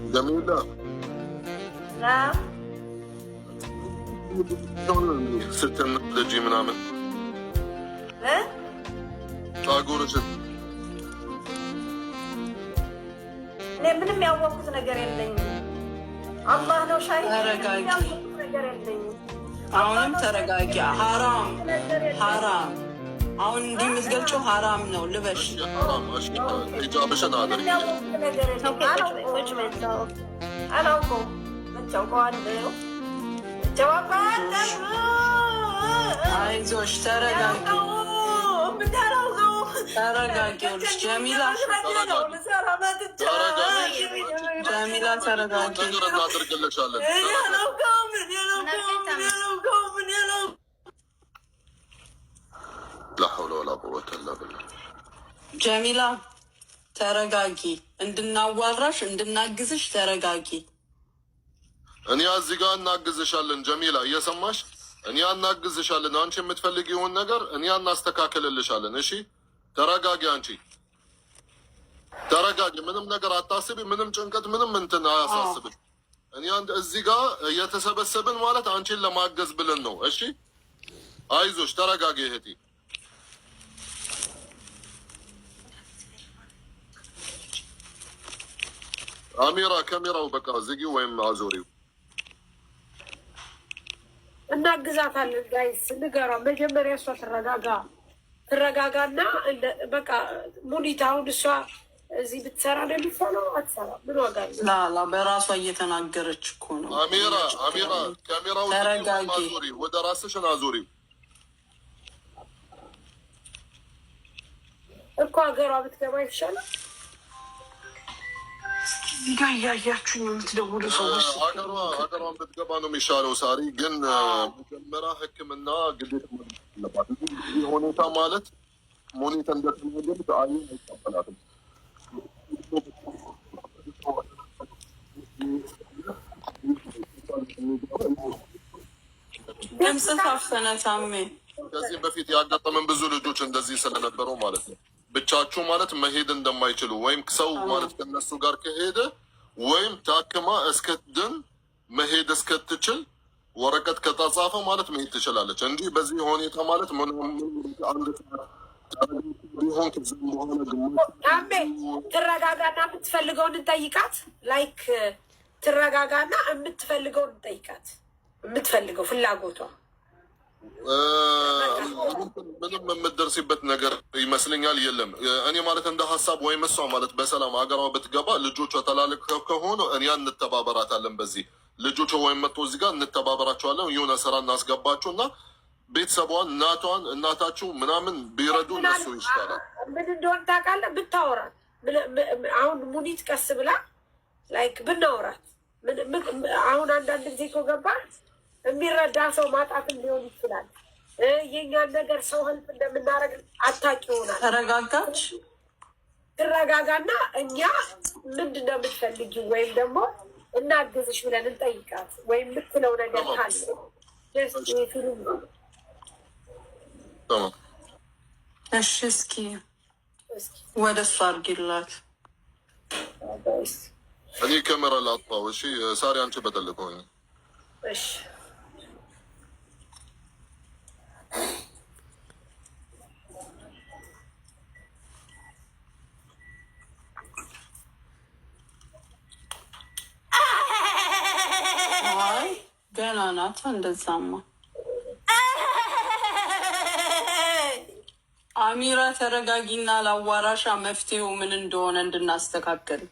جميلة. نعم. شلون ست تجي منامن؟ ايه؟ أقول ست. እኔ ምንም ያወቅኩት ነገር የለኝም። አላህ ነው ሻሂድ። ተረጋጊ። ነገር የለኝም። አሁንም ተረጋጊ። ሐራም አሁን እንዲህ የምትገልጪው ሐራም ነው። ልበሽ حرام أشكي إجابة هذا. አላውቀውም። መጫውቀዋለሁ አይዞሽ ተረጋጊ። ተረጋጊ። ጀሚላ ተረጋጊ። لا حول ولا قوة إلا بالله. ጀሚላ ተረጋጊ። እንድናዋራሽ እንድናግዝሽ ተረጋጊ። እኔ እዚህ ጋር እናግዝሻለን ጀሚላ፣ እየሰማሽ? እኔ እናግዝሻለን። አንቺ የምትፈልጊውን ነገር እኔ እናስተካክልልሻለን። እሺ ተረጋጊ። አንቺ ተረጋጊ። ምንም ነገር አታስቢ። ምንም ጭንቀት፣ ምንም እንትን አያሳስብሽ። እኔ እዚህ ጋር እየተሰበሰብን ማለት አንቺን ለማገዝ ብለን ነው። እሺ አይዞሽ፣ ተረጋጊ እህቴ። አሚራ ካሜራው በቃ ዝጊው ወይም አዞሪው። እናግዛታለን ጋይስ፣ ንገሯ መጀመሪያ። እሷ ትረጋጋና በቃ ሙኒት አሁን እሷ እዚህ ብትሰራ ነው የሚሰራው። አትሰራ ምን ዋጋ አለ? ላላ በራሷ እየተናገረች እኮ ነው። አሚራ ካሜራው ተረጋጊ። ወደ ራስሽን አዞሪው እኮ ሀገሯ ብትገባ ይሻላል። እዚህ ጋር እያያችሁኝ የምትደውሉ ሰዎች ሀገሯን ብትገባ ነው የሚሻለው። ሳሪ ግን መጀመሪያ ሕክምና ግዴታ አለባት። ሁኔታ ማለት ሞኒት እንደተናገሩት አይ አይቀበላትም። ድምፅህ ታፈነ ሳሜ። ከዚህ በፊት ያጋጠመን ብዙ ልጆች እንደዚህ ስለነበረው ማለት ነው። ብቻችሁ ማለት መሄድ እንደማይችሉ ወይም ሰው ማለት ከነሱ ጋር ከሄደ ወይም ታክማ እስክትድን መሄድ እስክትችል ወረቀት ከተጻፈ ማለት መሄድ ትችላለች እንጂ በዚህ ሁኔታ ማለት ትረጋጋና የምትፈልገውን እንጠይቃት። ላይክ ትረጋጋና የምትፈልገውን እንጠይቃት። የምትፈልገው ፍላጎቷ ምንም የምትደርሲበት ነገር ይመስለኛል የለም። እኔ ማለት እንደ ሀሳብ ወይም እሷ ማለት በሰላም ሀገሯ ብትገባ ልጆቿ ተላልቀው ከሆኑ እኛ እንተባበራታለን። በዚህ ልጆቿ ወይም መጥቶ እዚህ ጋር እንተባበራቸዋለን። የሆነ ስራ እናስገባቸው እና ቤተሰቧን እናታችሁ ምናምን ቢረዱ እነሱ ይሻላል። ምን እንደሆነ ታውቃለህ? ብታወራት አሁን ሙኒት ቀስ ብላ ላይክ ብናወራት አሁን አንዳንድ ጊዜ እኮ ገባህ የሚረዳ ሰው ማጣትም ሊሆን ይችላል። የኛን ነገር ሰው ህልፍ እንደምናደርግ አታውቂ ይሆናል። ተረጋጋች። ትረጋጋና እኛ ምንድን ነው የምትፈልጊው ወይም ደግሞ እናግዝሽ ብለን እንጠይቃት። ወይም የምትለው ነገር ካለ ፊልም እሺ፣ እስኪ ወደ እሷ አድርጊላት። እኔ ካሜራ ላጥፋው። እሺ ሳሪ አንቺ በተልከው እሺ ገና ናት። እንደዛማ አሚራ ተረጋጊና ላዋራሻ መፍትሄው ምን እንደሆነ እንድናስተካከል